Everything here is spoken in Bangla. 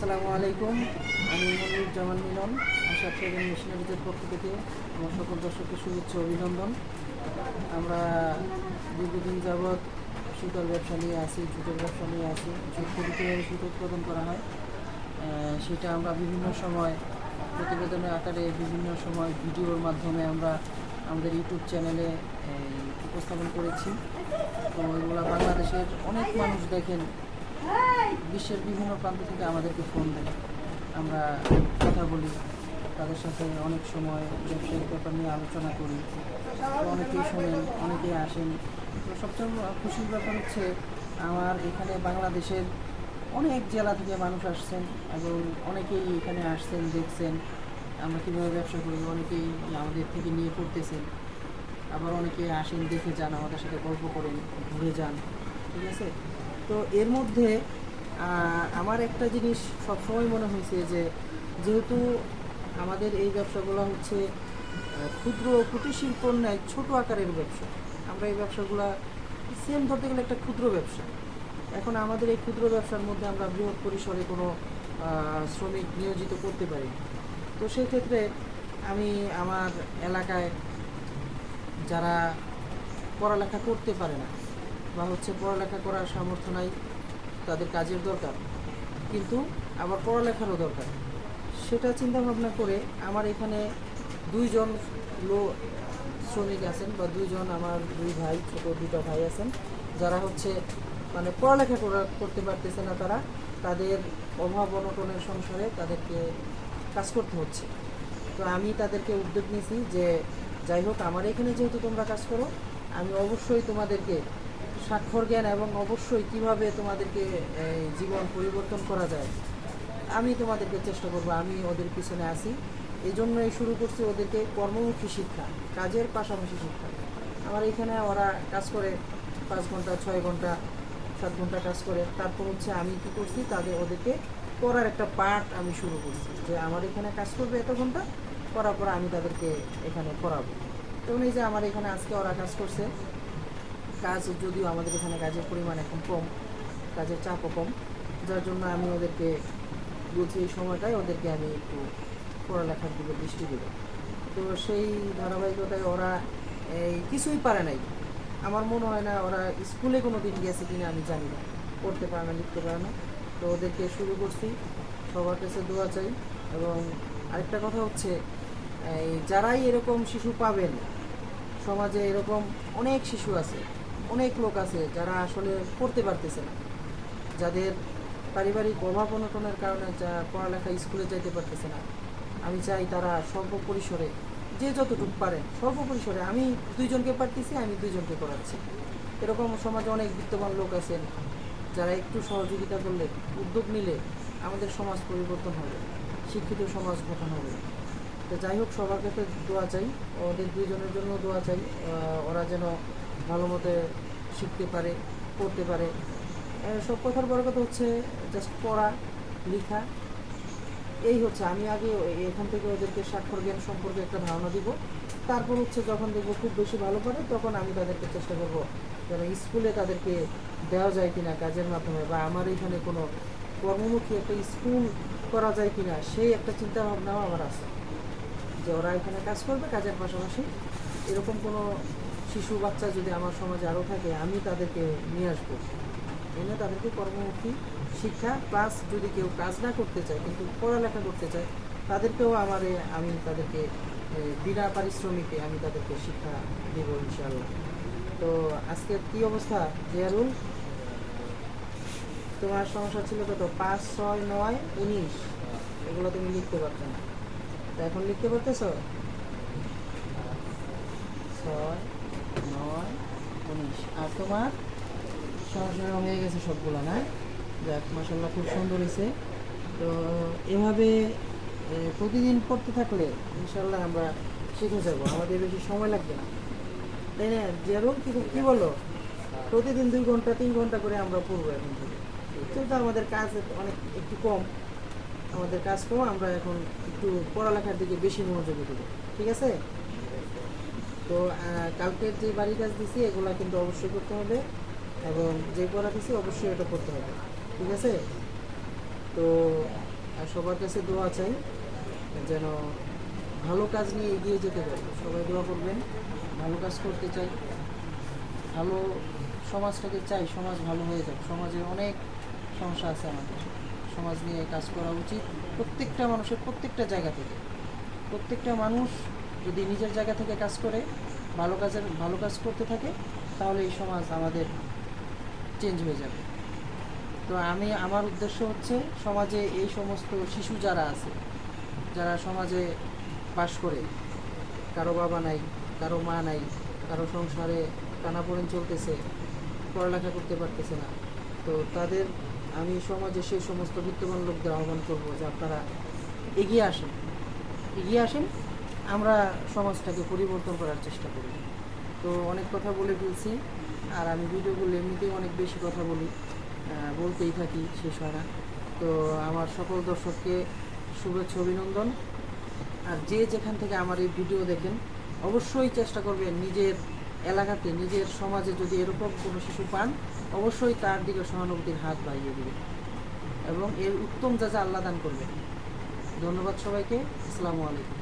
আসসালামু আলাইকুম। আমি মনিরুজ্জামান মিলন, আশাদ ট্রেডিং মেশিনারিজের পক্ষ থেকে আমার সকল দর্শককে শুভেচ্ছা অভিনন্দন। আমরা দীর্ঘদিন যাবৎ সুতার ব্যবসা নিয়ে আসি, জুটের ব্যবসা নিয়ে আসি। জুট থেকে কীভাবে সুতো উৎপাদন করা হয় সেটা আমরা বিভিন্ন সময় প্রতিবেদনের আকারে, বিভিন্ন সময় ভিডিওর মাধ্যমে আমরা আমাদের ইউটিউব চ্যানেলে উপস্থাপন করেছি। তো এগুলো বাংলাদেশের অনেক মানুষ দেখেন, বিশ্বের বিভিন্ন প্রান্ত থেকে আমাদেরকে ফোন দেয়, আমরা কথা বলি, তাদের সাথে অনেক সময় ব্যবসায়িক ব্যাপার নিয়ে আলোচনা করি। তো অনেকেই শোনেন, অনেকেই আসেন। তো সবচেয়ে খুশির ব্যাপার হচ্ছে আমার এখানে বাংলাদেশের অনেক জেলা থেকে মানুষ আসছেন এবং অনেকেই এখানে আসছেন, দেখছেন আমরা কীভাবে ব্যবসা করি, অনেকেই আমাদের থেকে নিয়ে করতেছেন। আবার অনেকে আসেন, দেখে যান, আমাদের সাথে গল্প করেন, ঘুরে যান। ঠিক আছে। তো এর মধ্যে আমার একটা জিনিস সবসময় মনে হয়েছে যে যেহেতু আমাদের এই ব্যবসাগুলো হচ্ছে ক্ষুদ্র কুটির শিল্পর ন্যায় ছোটো আকারের ব্যবসা, আমরা এই ব্যবসাগুলো সেম ধরতে গেলে একটা ক্ষুদ্র ব্যবসা। এখন আমাদের এই ক্ষুদ্র ব্যবসার মধ্যে আমরা বৃহৎ পরিসরে কোনো শ্রমিক নিয়োজিত করতে পারি। তো সেই ক্ষেত্রে আমি আমার এলাকায় যারা পড়ালেখা করতে পারে না বা পড়ালেখা করার সামর্থ্য নাই, তাদের কাজের দরকার, কিন্তু আবার পড়ালেখারও দরকার, সেটা চিন্তা ভাবনা করে আমার এখানে দুইজন শ্রমিক আছেন, বা দুইজন আমার দুই ভাই, ছোটো দুটো ভাই আছেন, যারা মানে পড়ালেখা করতে পারতেছে না। তাদের অভাব অনটনের সংসারে তাদেরকে কাজ করতে হচ্ছে। তো আমি তাদেরকে উদ্যোগ নিয়েছি যে যাই হোক, আমার এখানে যেহেতু তোমরা কাজ করো, আমি অবশ্যই তোমাদেরকে স্বাক্ষর জ্ঞান এবং অবশ্যই কিভাবে তোমাদেরকে জীবন পরিবর্তন করা যায় আমি তোমাদেরকে চেষ্টা করবো। আমি ওদের পিছনে আসি, এই জন্যই শুরু করছি ওদেরকে কর্মমুখী শিক্ষা, কাজের পাশাপাশি শিক্ষা। আমার এখানে ওরা কাজ করে 5 ঘন্টা, 6 ঘন্টা, 7 ঘন্টা কাজ করে। তারপর আমি কী করছি, ওদেরকে পড়ার একটা পার্ট আমি শুরু করছি, যে আমার এখানে কাজ করবে এত ঘন্টা, করার পর আমি তাদেরকে এখানে পড়াবো। তখন এই যে আমার এখানে আজকে ওরা কাজ করছে, কাজ যদিও আমাদের এখানে কাজের পরিমাণ এখন কম, কাজের চাপও কম, যার জন্য আমি ওদেরকে বলছি এই সময়টায় ওদেরকে আমি একটু পড়ালেখার দিকে দৃষ্টি দেবো। তো সেই ধারাবাহিকতায় ওরা কিছুই পারে নাই। আমার মনে হয় না ওরা স্কুলে কোনো দিন গেছে কিনা, আমি জানি না, পড়তে পারে না, লিখতে পারে না। তো ওদেরকে শুরু করছি, সবার কাছে দোয়া চাই। এবং আরেকটা কথা হচ্ছে, যারাই এরকম শিশু পাবেন, সমাজে এরকম অনেক শিশু আছে, অনেক লোক আছে যারা আসলে পড়তে পারতেছে না, যাদের পারিবারিক অভাব অনটনের কারণে যা পড়ালেখা স্কুলে যাইতে পারতেছে না। আমি চাই তারা স্বল্প পরিসরে, যে যতটুকু পারেন স্বল্প পরিসরে, আমি 2 জনকে পারতেছি, আমি 2 জনকে করাচ্ছি। এরকম সমাজে অনেক বিত্তবান লোক আছেন, যারা একটু সহযোগিতা করলে, উদ্যোগ নিলে আমাদের সমাজ পরিবর্তন হবে, শিক্ষিত সমাজ গঠন হবে। তো যাই হোক, সবার কাছে দোয়া চাই, ওদের 2 জনের জন্য দোয়া চাই, ওরা যেন ভালো মতো শিখতে পারে, পড়তে পারে। সব কথার বড় কথা হচ্ছে জাস্ট পড়া, লেখা, এই হচ্ছে। আমি আগে এখান থেকে ওদেরকে স্বাক্ষর জ্ঞান সম্পর্কে একটা ধারণা দিব। তারপর যখন দেখবো খুব বেশি ভালো পারে, তখন আমি তাদেরকে চেষ্টা করব যেন স্কুলে তাদেরকে দেওয়া যায় কিনা কাজের মাধ্যমে, বা আমার এখানে কোনো কর্মমুখী একটা স্কুল করা যায় কিনা, সেই একটা চিন্তা ভাবনাও আমার আছে, যে ওরা এখানে কাজ করবে, কাজের পাশাপাশি এরকম কোনো শিশু বাচ্চা যদি আমার সমাজে আরও থাকে, আমি তাদেরকে নিয়ে আসবো, এনে তাদেরকে কর্মমুখী শিক্ষা, প্লাস যদি কেউ কাজ না করতে চায় কিন্তু পড়ালেখা করতে চায়, তাদেরকেও আমি তাদেরকে বিনা পারিশ্রমিকে আমি তাদেরকে শিক্ষা দেব ইনশাআল্লাহ। তো আজকের কী অবস্থা জিয়ারুল? তোমার সমস্যা ছিল কত? 5, 6, 9, 19, এগুলো তুমি লিখতে পারছো না, তো এখন লিখতে পারতেছ? 6, 9, 19। আর তোমার সরাসরি হয়ে গেছে সবগুলো, না? যাক, মাশাআল্লাহ, খুব সুন্দর হয়েছে। তো এভাবে প্রতিদিন পড়তে থাকলে ইনশাআল্লাহ আমরা শিখে যাব, আমাদের বেশি সময় লাগবে না, তাই না জিয়ারুল? কী বলো? প্রতিদিন 2 ঘন্টা 3 ঘন্টা করে আমরা পড়বো এখন থেকে। কিন্তু আমাদের কাজ অনেক একটু কম, আমরা এখন একটু পড়ালেখার দিকে বেশি মনোযোগী দেবো, ঠিক আছে? তো কালকের যে বাড়ির কাজ দিছি এগুলা কিন্তু অবশ্যই করতে হবে, এবং যে পড়া দিছি অবশ্যই এটা করতে হবে, ঠিক আছে? তো আর সবার কাছে দোয়া চাই যেন ভালো কাজ নিয়ে এগিয়ে যেতে পারি। সবাই দোয়া করবেন। ভালো কাজ করতে চাই, ভালো সমাজটাকে চাই, সমাজ ভালো হয়ে যাক। সমাজে অনেক সমস্যা আছে আমাদের, সমাজ নিয়ে কাজ করা উচিত প্রত্যেকটা মানুষের, প্রত্যেকটা জায়গা থেকে। প্রত্যেকটা মানুষ যদি নিজের জায়গা থেকে কাজ করে, ভালো কাজ করতে থাকে, তাহলে এই সমাজ আমাদের চেঞ্জ হয়ে যাবে। তো আমার উদ্দেশ্য হচ্ছে সমাজে এই সমস্ত শিশু যারা আছে, যারা সমাজে বাস করে, কারো বাবা নাই, কারো মা নাই, কারো সংসারে টানাপোড়েন চলতেছে, পড়ালেখা করতে পারতেছে না, তো তাদের আমি সমাজে সেই সমস্ত বিত্তবান লোকদের আহ্বান করবো যে আপনারা এগিয়ে আসেন, এগিয়ে আসেন, আমরা সমাজটাকে পরিবর্তন করার চেষ্টা করি। তো অনেক কথা বলে ফেলছি, আর আমি ভিডিওগুলো এমনিতেই অনেক বেশি কথা বলি, বলতেই থাকি, শেষ হয় না। তো আমার সকল দর্শককে শুভেচ্ছা, অভিনন্দন। আর যে যেখান থেকে আমার এই ভিডিও দেখেন, অবশ্যই চেষ্টা করবেন নিজের এলাকাতে, নিজের সমাজে যদি এরকম কোনো শিশু পান, অবশ্যই তার দিকে সহানুভূতির হাত বাড়িয়ে দেবেন এবং এর উত্তম যা যা আল্লাহ দান করবেন। ধন্যবাদ সবাইকে। আসসালামু আলাইকুম।